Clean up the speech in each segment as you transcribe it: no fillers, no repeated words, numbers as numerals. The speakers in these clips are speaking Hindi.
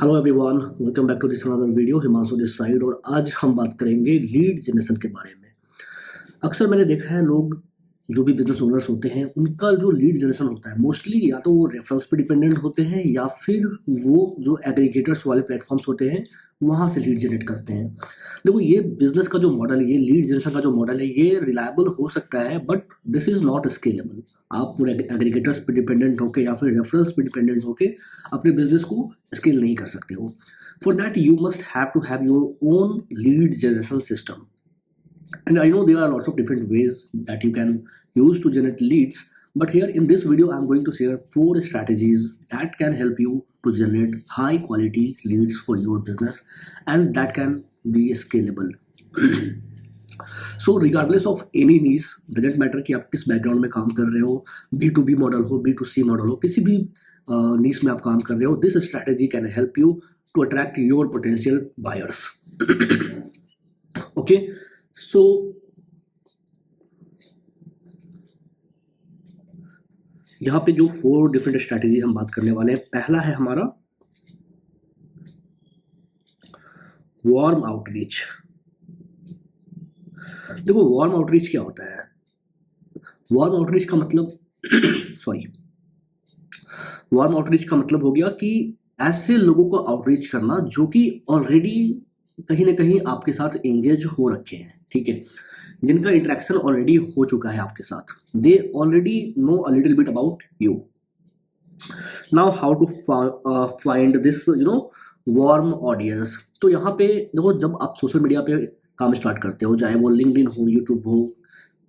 Hello everyone, welcome back to this another video. Himanshu this side. और आज हम बात करेंगे लीड जनरेशन के बारे में। अक्सर मैंने देखा है लोग जो भी बिजनेस ओनर्स होते हैं उनका जो लीड जनरेशन होता है मोस्टली या तो वो रेफरेंस पे डिपेंडेंट होते हैं या फिर वो जो एग्रीगेटर्स वाले प्लेटफॉर्म्स होते हैं वहाँ से लीड जनरेट करते हैं। देखो, ये बिजनेस का जो मॉडल है, ये लीड जनरेशन का जो मॉडल है, ये रिलायबल हो सकता है but this is not scalable. आप पूरे एग्रीगेटर्स पे डिपेंडेंट होके या फिर रेफरेंस पे डिपेंडेंट होके अपने बिजनेस को स्केल नहीं कर सकते हो। For that you must have to have your own lead generation system. And I know there are lots of different ways that you can use to generate leads, but here in this video I'm going to share 4 strategies that can help you to generate high quality leads for your business and that can be scalable. So regardless of any niche, doesn't matter कि आप किस बैकग्राउंड में काम कर रहे हो, B2B मॉडल हो, B2C मॉडल हो, किसी भी niche में आप काम कर रहे हो, this strategy can help you to attract your potential buyers. Okay, सो यहाँ पे जो 4 डिफरेंट स्ट्रैटेजी हम बात करने वाले हैं, पहला है हमारा वार्म आउटरीच। देखो, वार्म आउटरीच क्या होता है? वार्म आउटरीच का मतलब सॉरी वार्म आउटरीच का मतलब हो गया कि ऐसे लोगों को आउटरीच करना जो कि ऑलरेडी कहीं ना कहीं आपके साथ एंगेज हो रखे हैं, ठीक है, जिनका इंटरेक्शन ऑलरेडी हो चुका है आपके साथ। They already know a little bit about you. Now how to find this warm audience. तो यहाँ पे देखो, जब आप सोशल मीडिया पे काम स्टार्ट करते हो, चाहे वो लिंक्डइन हो, यूट्यूब हो,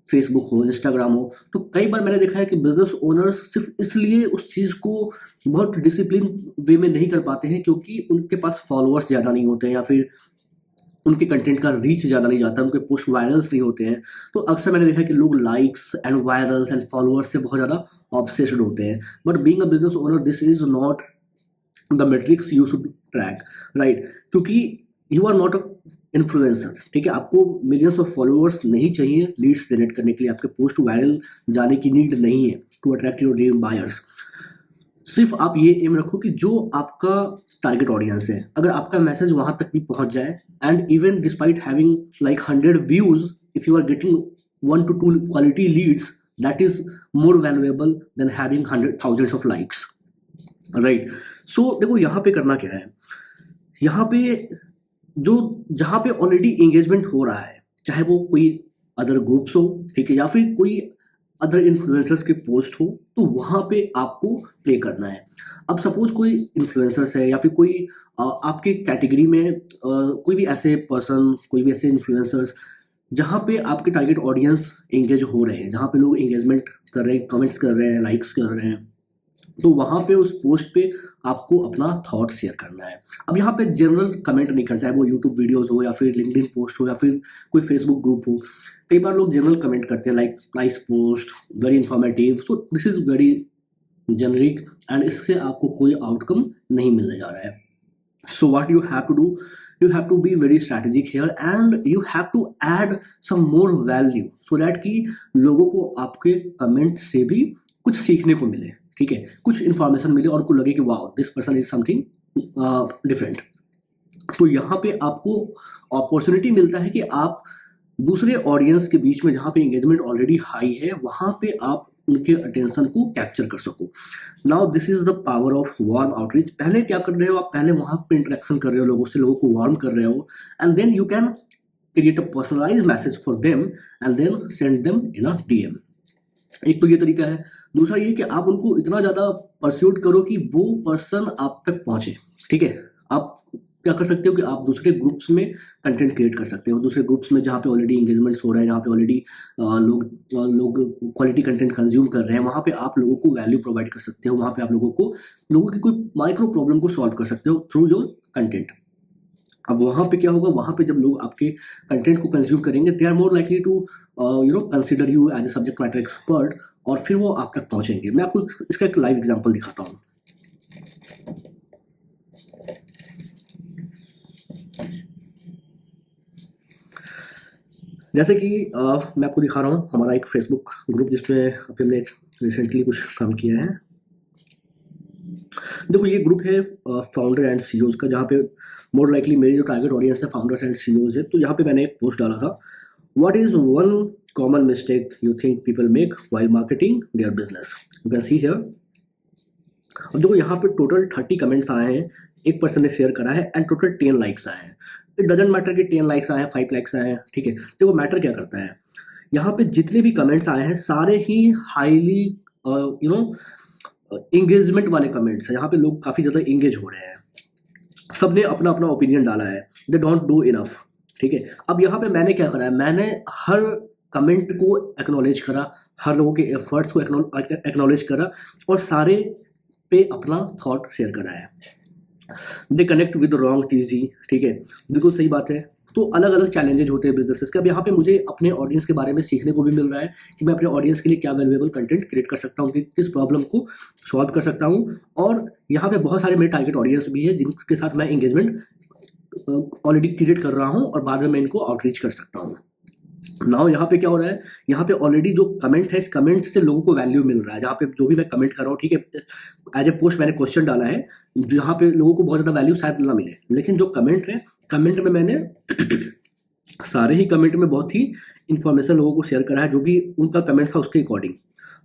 फेसबुक हो, इंस्टाग्राम हो, तो कई बार मैंने देखा है कि बिजनेस ओनर्स सिर्फ इसलिए उस चीज़ को बहुत डिसिप्लिन वे में नहीं कर पाते हैं क्योंकि उनके पास फॉलोअर्स ज़्यादा नहीं होते हैं या फिर उनके कंटेंट का रीच ज़्यादा नहीं जाता, उनके पोस्ट वायरल्स नहीं होते हैं। तो अक्सर मैंने देखा है कि लोग likes and virals and followers से बहुत ज़्यादा ऑब्सेस्ड होते हैं। But being a business owner this is not the metrics you should track, right? क्योंकि you are not a influencer, ठीक है। आपको मिलियंस ऑफ फॉलोअर्स नहीं चाहिए लीड्स जनरेट करने के लिए, आपके पोस्ट वायरल जाने की नीड नहीं है to attract your dream buyers. सिर्फ आप ये एम रखो कि जो आपका टारगेट ऑडियंस है, अगर आपका मैसेज वहां तक भी पहुंच जाए and even despite having like 100 views, if you are getting 1 to 2 quality leads, that is more valuable than having 100,000 of likes, right? So देखो, यहाँ पे करना क्या है, यहाँ पे जो जहाँ पे ऑलरेडी एंगेजमेंट हो रहा है, चाहे वो कोई अदर ग्रुप्स हो, ठीक है, या फिर कोई अदर इन्फ्लुएंसर्स के पोस्ट हो, तो वहाँ पे आपको प्ले करना है। अब सपोज कोई इन्फ्लुएंसर्स है या फिर कोई आपके कैटेगरी में कोई भी ऐसे पर्सन, कोई भी ऐसे इन्फ्लुएंसर्स जहाँ पे आपके टारगेट ऑडियंस एंगेज हो रहे हैं, जहाँ पे लोग एंगेजमेंट कर रहे हैं, कमेंट्स कर रहे हैं, लाइक्स कर रहे हैं, तो वहाँ पे उस पोस्ट पे आपको अपना थॉट शेयर करना है। अब यहाँ पे जनरल कमेंट नहीं करना, चाहे वो यूट्यूब वीडियोस हो या फिर लिंक्डइन पोस्ट हो या फिर कोई फेसबुक ग्रुप हो। कई बार लोग जनरल कमेंट करते हैं like nice post, very informative, so this is very generic and इससे आपको कोई आउटकम नहीं मिलने जा रहा है। So what you have to do, you have to be very strategic here and you have to add some more value so that कि लोगों को आपके कमेंट से भी कुछ सीखने को मिले, ठीक है, कुछ इन्फॉर्मेशन मिले और को लगे कि wow this person is something different. तो यहाँ पे आपको अपॉर्चुनिटी मिलता है कि आप दूसरे ऑडियंस के बीच में जहाँ पे एंगेजमेंट ऑलरेडी हाई है वहाँ पे आप उनके अटेंशन को कैप्चर कर सको। Now this is the power of warm outreach. पहले क्या कर रहे हो आप? पहले वहाँ पे इंटरेक्शन कर रहे हो लोगों से, लोगों को वार्म कर रहे हो and then you can create a personalised message for them and then send them in a DM. एक तो ये तरीका है। दूसरा ये कि आप उनको इतना ज़्यादा परस्यूट करो कि वो पर्सन आप तक पहुँचे, ठीक है। आप क्या कर सकते हो कि आप दूसरे ग्रुप्स में कंटेंट क्रिएट कर सकते हो, दूसरे ग्रुप्स में जहाँ पे ऑलरेडी एंगेजमेंट्स हो रहे हैं, जहाँ पे ऑलरेडी लोग क्वालिटी कंटेंट कंज्यूम कर रहे हैं, वहाँ पे आप लोगों को वैल्यू प्रोवाइड कर सकते हो, वहाँ पे आप लोगों की कोई माइक्रो प्रॉब्लम को सॉल्व कर सकते हो थ्रू योर कंटेंट। अब वहाँ पे क्या होगा, वहाँ पे जब लोग आपके कंटेंट को कंज्यूम करेंगे, they are more likely to consider you as a subject matter expert और फिर वो आप तक पहुँचेंगे। मैं आपको इसका एक लाइव एग्जाम्पल दिखाता हूँ। जैसे कि मैं आपको दिखा रहा हूँ हमारा एक फेसबुक ग्रुप जिसमें अभी हमने रिसेंटली कुछ काम किया है। देखो ये ग्रुप है फाउंडर एंड सीईओज का, जहाँ पे मोर लाइकली मेरी जो टारगेट ऑडियंस है फाउंडर्स एंड सीईओज है। तो यहाँ पे मैंने एक पोस्ट डाला था, what is one common mistake you think people make while marketing their business. You can see here. अब देखो यहाँ पे टोटल 30 कमेंट्स आए हैं, एक पर्सन ने शेयर करा है, एंड टोटल 10 लाइक्स आए हैं। इट डजेंट मैटर कि 10 लाइक्स आए हैं 5 लाइक्स आए हैं, ठीक है। देखो मैटर क्या करता है, यहाँ पे जितने भी कमेंट्स आए हैं सारे ही हाईली यू नो इंगेजमेंट वाले कमेंट्स हैं। यहाँ पे लोग काफ़ी ज़्यादा इंगेज हो रहे हैं, सबने अपना अपना ओपिनियन डाला है, दे डोंट डू इनफ, ठीक है। अब यहाँ पे मैंने क्या करा है, मैंने हर कमेंट को एक्नॉलेज करा, हर लोगों के एफर्ट्स को एक्नॉलेज करा, और सारे पे अपना थॉट शेयर करा है। They connect with wrong TG, ठीक है, बिल्कुल सही बात है। तो अलग अलग चैलेंजेज होते हैं बिजनेसेस के। अब यहाँ पे मुझे अपने ऑडियंस के बारे में सीखने को भी मिल रहा है कि मैं अपने ऑडियंस के लिए क्या वैल्यूएबल कंटेंट क्रिएट कर सकता हूँ, कि किस प्रॉब्लम को सॉल्व कर सकता हूँ। और यहाँ पे बहुत सारे मेरे टारगेट ऑडियंस भी है जिनके साथ मैं एंगेजमेंट ऑलरेडी क्रिएट कर रहा हूँ, और बाद में मैं इनको आउटरीच कर सकता हूँ। नाउ यहाँ पे क्या हो रहा है, यहाँ पे ऑलरेडी जो कमेंट है, इस कमेंट से लोगों को वैल्यू मिल रहा है। जहाँ पे जो भी मैं कमेंट कर रहा हूँ, ठीक है, एज ए पोस्ट मैंने क्वेश्चन डाला है, जहाँ पे लोगों को बहुत ज़्यादा वैल्यू शायद ना मिले, लेकिन जो कमेंट है, कमेंट में मैंने सारे ही कमेंट में बहुत ही इंफॉर्मेशन लोगों को शेयर करा है, जो भी उनका कमेंट था उसके अकॉर्डिंग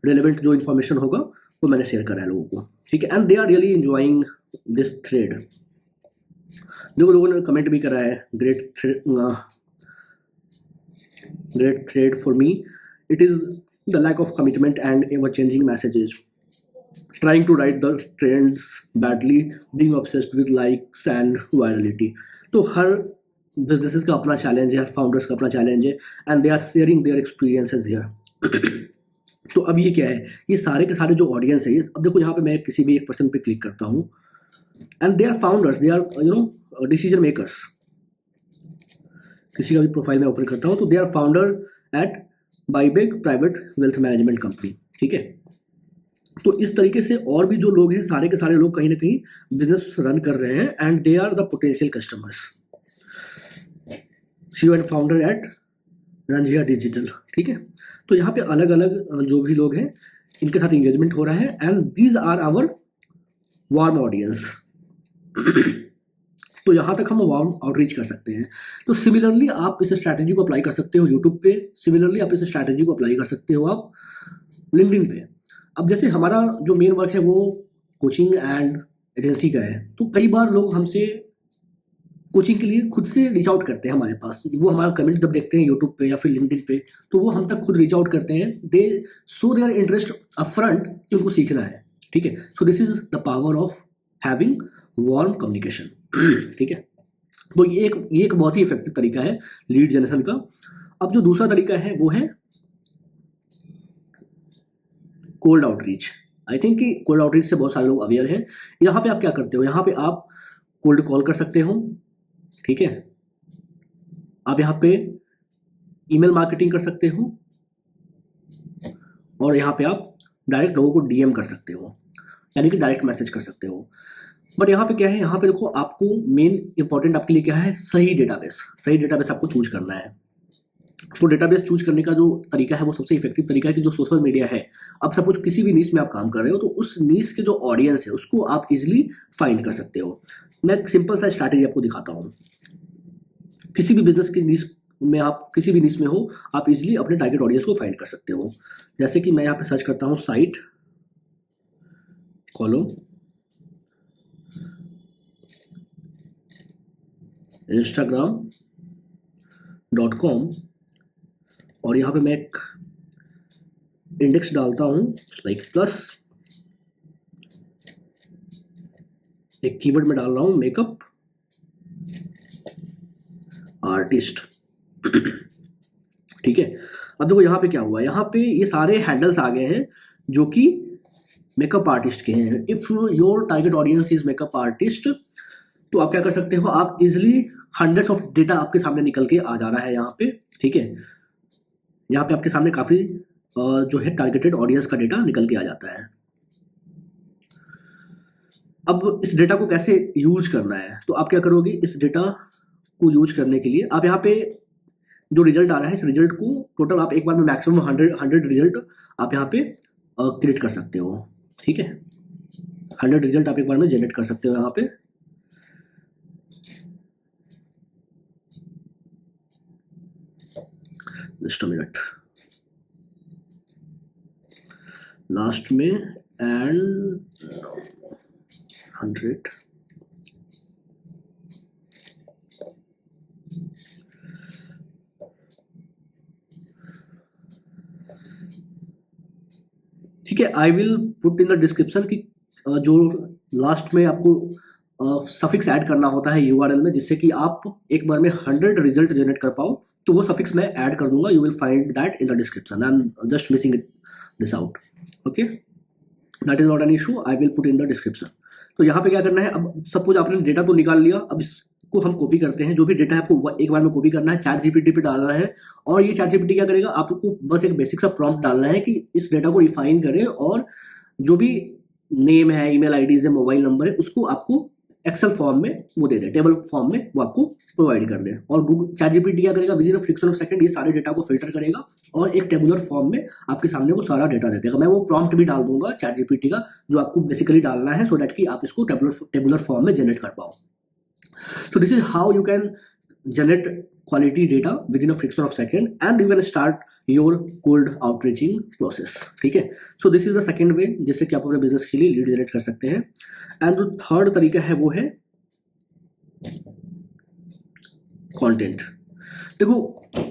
रिलेवेंट जो इन्फॉर्मेशन होगा वो मैंने शेयर करा है लोगों को, ठीक है। And they are really enjoying this thread. जो लोगों ने कमेंट भी करा है, great thread for me. It is the lack of commitment and ever changing messages. Trying to write the trends badly, being obsessed with likes and virality. तो हर businesses का अपना challenge है, हर founders का अपना challenge है, and they are sharing their experiences here. तो अब ये क्या है, ये सारे के सारे जो ऑडियंस है, अब देखो यहाँ पे मैं किसी भी एक पर्सन पे क्लिक करता हूँ, and they are founders, they are decision makers. किसी का भी प्रोफाइल में ओपन करता हूँ तो दे आर फाउंडर एट बाइबेक प्राइवेट वेल्थ मैनेजमेंट कंपनी, ठीक है। तो इस तरीके से और भी जो लोग हैं, सारे के सारे लोग कहीं ना कहीं बिजनेस रन कर रहे हैं, and they are the potential customers. CEO and founder at रंजिया डिजिटल, ठीक है। तो यहाँ पे अलग अलग जो भी लोग हैं इनके साथ इंगेजमेंट हो रहा है, and these are our warm audience. तो यहाँ तक हम वार्म आउटरीच कर सकते हैं। तो सिमिलरली आप इस स्ट्रैटेजी को अप्लाई कर सकते हो यूट्यूब पे, सिमिलरली आप इस स्ट्रैटेजी को अप्लाई कर सकते हो आप लिंक्डइन पे। अब जैसे हमारा जो मेन वर्क है वो कोचिंग एंड एजेंसी का है, तो कई बार लोग हमसे कोचिंग के लिए खुद से रीच आउट करते हैं हमारे पास। वो हमारा कमेंट जब देखते हैं यूट्यूब पे या फिर लिंक्डइन पे, तो वो हम तक खुद रीच आउट करते हैं। दे शो देयर इंटरेस्ट अपफ्रंट कि उनको सीखना है, ठीक है। सो this is the power of having warm communication, ठीक है। तो ये एक बहुत ही इफेक्टिव तरीका है लीड जनरेशन का। अब जो दूसरा तरीका है वो है कोल्ड आउटरीच। आई थिंक कि कोल्ड आउटरीच से बहुत सारे लोग अवेयर हैं। यहाँ पे आप क्या करते हो, यहाँ पे आप कोल्ड कॉल कर सकते हो, ठीक है। आप यहाँ पे ईमेल मार्केटिंग कर सकते हो, और यहाँ पे आप डायरेक्ट लोगों को डीएम कर सकते हो, यानी कि डायरेक्ट मैसेज कर सकते हो। बट यहाँ पे क्या है, यहाँ पे देखो आपको मेन इंपॉर्टेंट आपके लिए क्या है, सही डेटाबेस। सही डेटाबेस आपको चूज करना है। तो डेटाबेस चूज करने का जो तरीका है वो सबसे इफेक्टिव तरीका है कि जो सोशल मीडिया है, अब सपोज किसी भी नीश में आप काम कर रहे हो तो उस नीश के जो ऑडियंस है उसको आप इजिली फाइंड कर सकते हो। मैं एक सिंपल सा स्ट्रैटेजी आपको दिखाता हूँ। किसी भी बिजनेस की नीश में, आप किसी भी नीश में हो, आप इजिली अपने टारगेट ऑडियंस को फाइंड कर सकते हो। जैसे कि मैं यहाँ पे सर्च करता हूँ साइट कॉलम instagram.com, और यहाँ पे मैं एक इंडेक्स डालता हूँ लाइक प्लस, एक कीवर्ड में डाल रहा हूँ मेकअप आर्टिस्ट, ठीक है। अब देखो यहाँ पे क्या हुआ, यहाँ पे ये सारे हैंडल्स आ गए हैं जो कि मेकअप आर्टिस्ट के हैं। If your target audience is makeup artist, तो आप क्या कर सकते हो, आप इजिली हंड्रेड्स ऑफ डेटा आपके सामने निकल के आ जा रहा है यहाँ पे, ठीक है। यहाँ पे आपके सामने काफ़ी जो है टारगेटेड ऑडियंस का डेटा निकल के आ जाता है। अब इस डेटा को कैसे यूज करना है, तो आप क्या करोगे, इस डेटा को यूज करने के लिए आप यहाँ पे जो रिजल्ट आ रहा है, इस रिजल्ट को टोटल आप एक बार में मैक्सिमम 100 रिजल्ट आप यहाँ पे क्रिएट कर सकते हो, ठीक है। 100 रिजल्ट आप एक बार में जनरेट कर सकते हो यहाँ पे। जस्ट अ मिनट, लास्ट में एंड 100 ठीक है। I will put in the description कि जो लास्ट में आपको सफिक्स ऐड करना होता है यूआरएल में, जिससे कि आप एक बार में 100 रिजल्ट जनरेट कर पाओ, तो वो सफिक्स मैं ऐड कर दूंगा। You will find that in the description. I am just missing this out. Okay, that is not an issue, I will put in the description. तो यहाँ पे क्या करना है, अब सपोज आपने डेटा तो निकाल लिया, अब इसको हम कॉपी करते हैं। जो भी डेटा है आपको एक बार में कॉपी करना है, चैट जीपीटी पे डालना है, और ये चैट जीपीटी क्या करेगा, आपको बस एक बेसिक सा प्रॉम्प्ट डालना है कि इस डेटा को रिफाइन करे, और जो भी नेम है, ईमेल आईडीज है, मोबाइल नंबर है, उसको आपको एक्सेल फॉर्म में वो दे दे, टेबल फॉर्म में वो आपको प्रोवाइड कर दे। और गूगल चैट जीपीटी क्या करेगा, within a fraction of second ये सारे डेटा को फिल्टर करेगा और एक टेबुलर फॉर्म में आपके सामने वो सारा डेटा दे देगा। मैं वो प्रॉम्प्ट भी डाल दूंगा चैट जीपीटी का, जो आपको बेसिकली डालना है, सो दैट कि आप इसको टेबुलर फॉर्म में जनरेट कर पाओ। So this is how you can generate quality data within a fraction of second, and you can start your cold outreaching process. ठीक है, so this is the second way जिससे कि आप अपने बिजनेस के लिए लीड जनरेट कर सकते हैं। एंड जो थर्ड तरीका है वो है कंटेंट। देखो,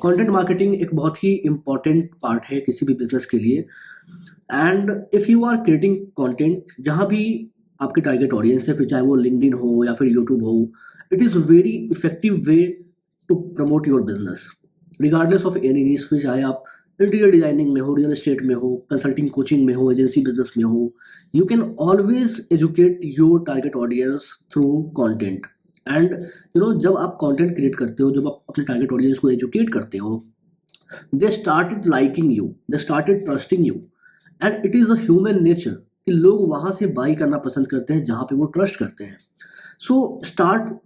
कंटेंट मार्केटिंग एक बहुत ही इंपॉर्टेंट पार्ट है किसी भी बिजनेस के लिए। And if you are creating content, जहां भी आपके टारगेट ऑडियंस है, फिर चाहे वो लिंक्डइन हो या फिर यूट्यूब हो, it is very effective way to promote your business regardless of any niche. फिर चाहे आप इंटीरियर डिजाइनिंग में हो, रियल एस्टेट में हो, कंसल्टिंग कोचिंग में हो, एजेंसी बिजनेस में हो, you can always educate your target audience through content. And you know, जब आप कंटेंट क्रिएट करते हो, जब आप अपने टारगेट ऑडियंस को एजुकेट करते हो, they started liking you, they started trusting you. And it is a human nature कि लोग वहां से बाई करना पसंद करते हैं जहां पे वो ट्रस्ट करते हैं। So start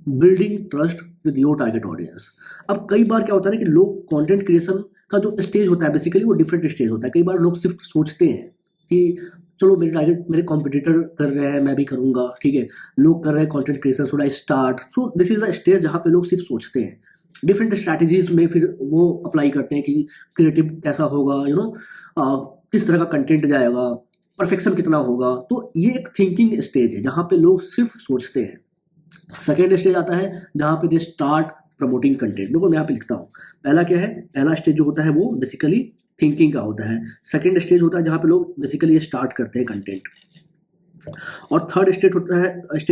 building trust with your target audience. अब कई बार क्या होता है ना कि लोग कंटेंट क्रिएशन का जो स्टेज होता है, बेसिकली वो डिफरेंट स्टेज होता है। कई बार लोग सिर्फ सोचते हैं कि चलो मेरे टारगेट, मेरे कॉम्पिटिटर कर रहे हैं, मैं भी करूंगा, ठीक है, लोग कर रहे हैं content creation, should I start. So this is the stage जहाँ पे लोग सिर्फ सोचते हैं। डिफरेंट स्ट्रैटेजीज में फिर वो अप्लाई करते हैं कि क्रिएटिव कैसा होगा, यू नो, किस तरह का कंटेंट जाएगा, परफेक्शन कितना होगा। तो ये एक थिंकिंग स्टेज है जहाँ पे लोग सिर्फ सोचते हैं। सेकेंड स्टेज आता है जहाँ पे दे स्टार्ट प्रमोटिंग कंटेंट। देखो मैं यहाँ पे लिखता हूँ, पहला क्या है, पहला स्टेज जो होता है वो बेसिकली थिंकिंग का होता है। सेकेंड स्टेज होता है जहाँ पे लोग बेसिकली ये स्टार्ट करते हैं कंटेंट। और थर्ड स्टेज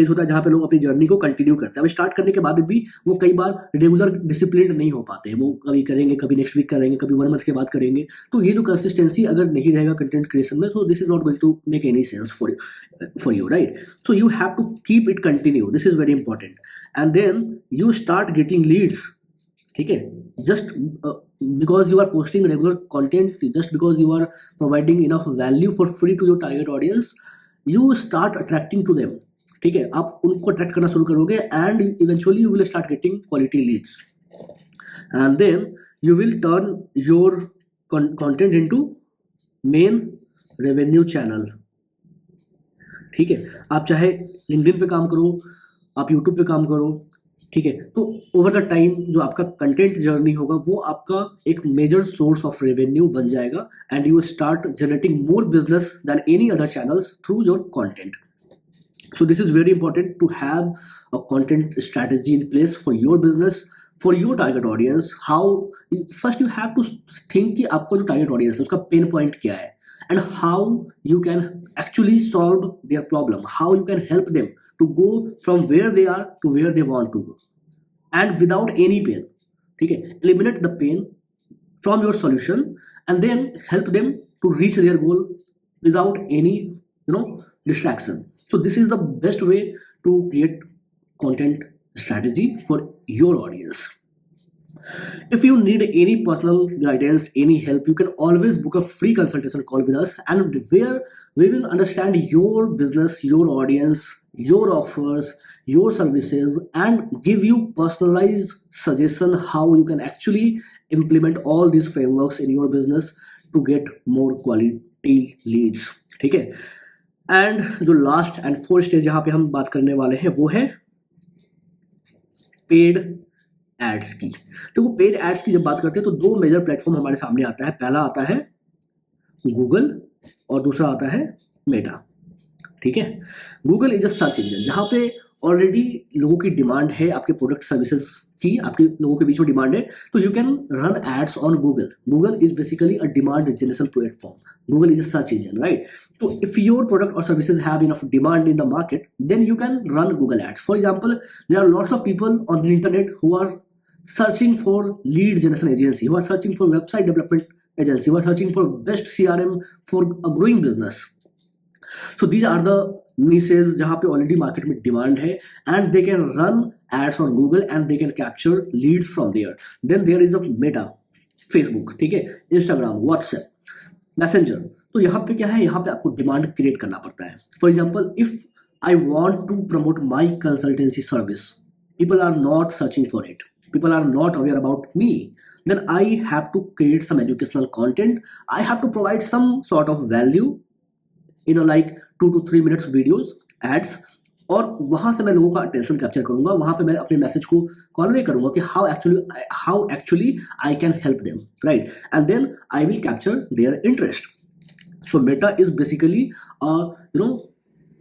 होता है जहाँ पे लोग अपनी जर्नी को कंटिन्यू करते हैं। अब स्टार्ट करने के बाद भी वो कई बार रेगुलर डिसिप्लिन नहीं हो पाते हैं, वो कभी करेंगे, कभी नेक्स्ट वीक करेंगे, कभी 1 मंथ के बाद करेंगे। तो ये जो कंसिस्टेंसी अगर नहीं रहेगा कंटेंट क्रिएशन में, so this is not going to make any sense for you, right. So you have to keep it continue, this is very important. And then you start getting leads, ठीक है, just because you are posting regular content, just because you are providing enough value for free to your target audience, you start attracting to them, ठीक है, आप उनको अट्रैक्ट करना शुरू करोगे, and eventually you will start getting quality leads, and then you will turn your content into main revenue channel. ठीक है, आप चाहे लिंक्डइन पे काम करो, आप यूट्यूब पे काम करो, ठीक है, तो ओवर द टाइम जो आपका कंटेंट जर्नी होगा वो आपका एक मेजर सोर्स ऑफ रेवेन्यू बन जाएगा, and you start generating more business than any other channels through your content. So this is very important to have a content strategy in place for your business, for your target audience. How, first you have to think कि आपका जो टारगेट ऑडियंस है उसका पेन पॉइंट क्या है, and how you can actually solve their problem, how you can help them to go from where they are to where they want to go, and without any pain, ठीक है, eliminate the pain from your solution and then help them to reach their goal without any, you know, distraction. So this is the best way to create content strategy for your audience. If you need any personal guidance, any help, you can always book a free consultation call with us, and where we will understand your business, your audience, your offers, your services, and give you personalized suggestion how you can actually implement all these frameworks in your business to get more quality leads. ठीक है, एंड जो लास्ट एंड फोर्थ स्टेज यहाँ पे हम बात करने वाले हैं वो है पेड एड्स की। तो पेड एड्स की जब बात करते हैं तो दो मेजर प्लेटफॉर्म हमारे सामने आता है। पहला आता है गूगल और दूसरा आता है मेटा। ठीक है, Google is a search engine जहाँ पे ऑलरेडी लोगों की डिमांड है, आपके प्रोडक्ट सर्विसेज की आपके लोगों के बीच में डिमांड है, तो you can run ads on Google. Google is basically a demand generation platform. Google is a search engine, right? So if your product or services have enough demand in the market, then you can run Google Ads. For example, there are lots of people on the internet who are searching for lead generation agency, who are searching for website development agency, who are searching for best CRM for a growing business. So these are the niches जहाँ पे already market में demand है, and they can run ads on Google and they can capture leads from there. Then there is a Meta, Facebook, ठीक है, Instagram, WhatsApp, Messenger. तो यहाँ पे क्या है, यहाँ पे आपको डिमांड क्रिएट करना पड़ता है। For example, if I want to promote my consultancy service, people are not searching for it, people are not aware about me, then I have to create some educational content, I have to provide some sort of value, like 2 to 3 minutes videos, ads, और वहां से मैं लोगों का अटेंशन कैप्चर करूंगा, वहां पे मैं अपने मैसेज को कन्वे करूंगा कि how actually I can help them, right? And then I will capture their interest. So Meta is basically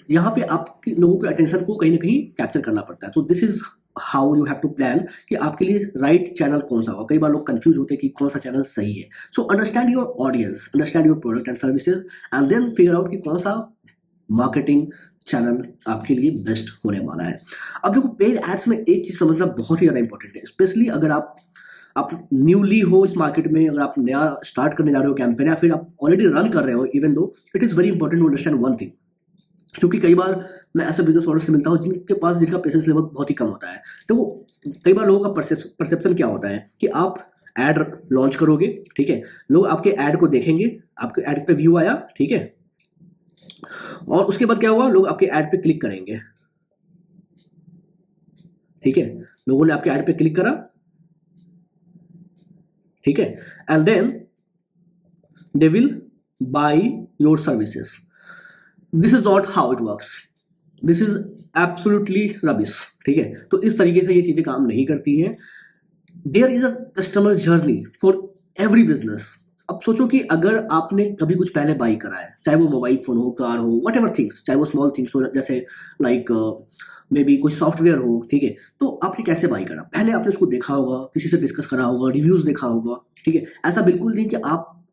यहाँ पे आपके लोगों के अटेंशन को कहीं ना कहीं कैप्चर करना पड़ता है। तो this is how you have to plan कि आपके लिए राइट चैनल कौन सा होगा। कई बार लोग कंफ्यूज होते हैं कि कौन सा चैनल सही है। So understand your audience, understand your product and services, and then figure out कि कौन सा मार्केटिंग चैनल आपके लिए बेस्ट होने वाला है। अब देखो, पेड एड्स में एक चीज समझना बहुत ही ज्यादा इंपॉर्टेंट है, स्पेशली अगर आप न्यूली हो इस मार्केट में, अगर आप नया स्टार्ट करने जा रहे हो कैंपेन, या फिर आप ऑलरेडी रन कर रहे हो, even though it is very important to understand one thing. क्योंकि कई बार मैं ऐसे बिजनेस ओनर से मिलता हूँ जिनका पेशेंस लेवल बहुत ही कम होता है। तो कई बार लोगों का परसेप्शन क्या होता है कि आप एड लॉन्च करोगे, ठीक है, लोग आपके एड को देखेंगे, आपके एड पे व्यू आया, ठीक है, और उसके बाद क्या हुआ, लोग आपके एड पे क्लिक करेंगे, ठीक है, लोगों ने आपके एड पे क्लिक करा, ठीक है, and then they will buy your services. This is not how it works, this is absolutely rubbish, ठीक है। तो इस तरीके से ये चीजें काम नहीं करती हैं। There is a customer journey for every business. अब सोचो कि अगर आपने कभी कुछ पहले बाई करा है, चाहे वो मोबाइल फोन हो, कार हो, वट एवर थिंग्स, चाहे वो स्मॉल थिंग्स हो, जैसे लाइक मे बी कोई सॉफ्टवेयर हो, ठीक है, तो आपने कैसे बाई करा? पहले आपने उसको देखा होगा, किसी से डिस्कस करा होगा, रिव्यूज देखा होगा, ठीक है। ऐसा बिल्कुल नहीं कि आप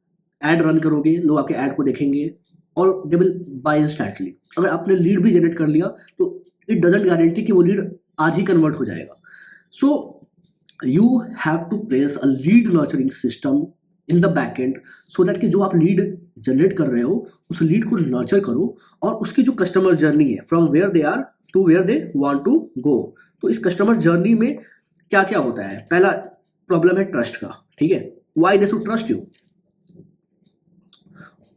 एड रन करोगे, लोग आपके एड को देखेंगे और दे विल बाय इंस्टेंटली। अगर आपने लीड भी जनरेट कर लिया तो इट डजंट गारंटी कि वो लीड आज ही कन्वर्ट हो जाएगा। So you have to place a lead nurturing system in the back end, so that कि जो आप लीड जनरेट कर रहे हो उस लीड को नर्चर करो, और उसकी जो कस्टमर जर्नी है from where they are to where they want to go. तो इस कस्टमर जर्नी में क्या क्या होता है? पहला प्रॉब्लम है ट्रस्ट का, ठीक है, why they should trust you.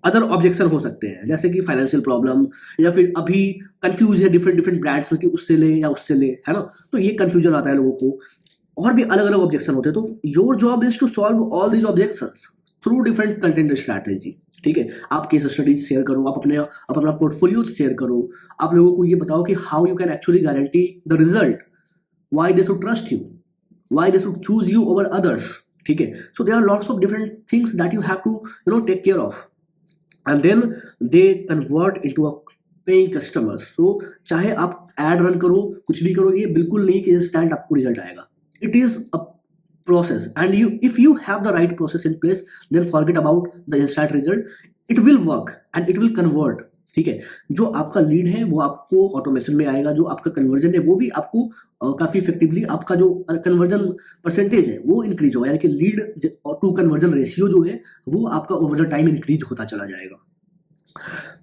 Other objection हो सकते हैं, जैसे कि फाइनेंशियल प्रॉब्लम, या फिर अभी कंफ्यूज है डिफरेंट ब्रांड्स में कि उससे ले या उससे ले, है ना, तो ये कंफ्यूजन आता है लोगों को। और भी अलग अलग ऑब्जेक्शन होते हैं। तो your job is to solve all these objections through different content strategy, ठीक है। आप केस स्टडीज शेयर करो, आप अपना पोर्टफोलियो शेयर करो, आप लोगों को ये बताओ कि how you can actually guarantee the result, why they should trust you, why they should choose you over others, ठीक है। So there are lots of different things that you have to take care of, and then they convert into a paying customers. सो चाहे आप एड रन करो, कुछ भी करो, ये बिल्कुल नहीं कि इंस्टेंट आपको रिजल्ट आएगा। It is a process, and if you have the right process in place, then forget about the instant result. It will work and it will convert, ठीक है। जो आपका लीड है वो आपको ऑटोमेशन में आएगा, जो आपका कन्वर्जन है वो भी आपको काफी इफेक्टिवली, आपका जो कन्वर्जन परसेंटेज है वो इंक्रीज होगा, यानी कि लीड टू कन्वर्जन रेशियो जो है वो आपका ओवर द टाइम इंक्रीज होता चला जाएगा।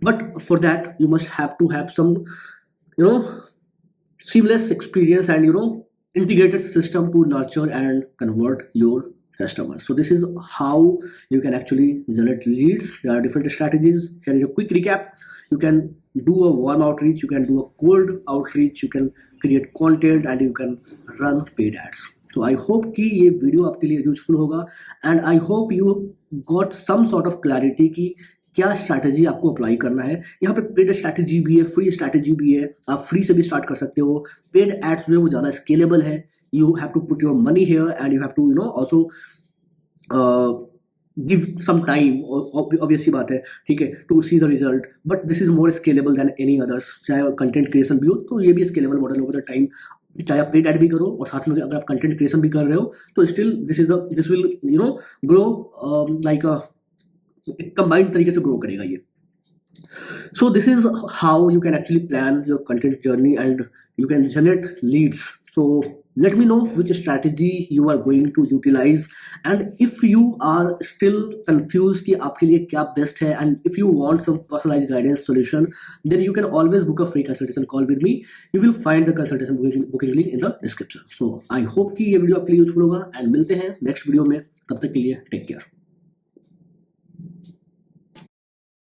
But for that you must have to have some seamless experience and integrated system to nurture and convert your customers. So this is how you can actually generate leads. There are different strategies. Here is a quick recap. You can do a warm outreach, you can do a cold outreach, you can create content, and you can run paid ads. So I hope कि ये वीडियो आपके लिए यूजफुल होगा, and I hope you got some sort of clarity कि क्या स्ट्रैटेजी आपको अप्लाई करना है। यहाँ पे पेड स्ट्रैटेजी भी है, फ्री स्ट्रैटेजी भी है, आप फ्री से भी स्टार्ट कर सकते हो। पेड एड्स जो है वो ज़्यादा स्केलेबल है, you have to put your money here and you have to also give some time, obvious सी बात है, ठीक है, to see the result, but this is more scalable than any others. चाहे कंटेंट क्रिएशन भी हो तो ये भी scalable model over the time, चाहे आप पेड एड भी करो और साथ में अगर आप कंटेंट क्रिएशन भी कर रहे हो तो still this will grow like combined तरीके से ग्रो करेगा ये। So this is how you can actually plan your content journey and you can generate leads. So let me know which strategy you are going to utilize, and if you are still confused कि आपके लिए क्या best है, and if you want some personalized guidance solution, then you can always book a free consultation call with me. You will find the consultation booking link in the description. So I hope कि ये वीडियो आपके लिए यूजफुल होगा, and मिलते हैं नेक्स्ट वीडियो में। तब तक के लिए टेक केयर।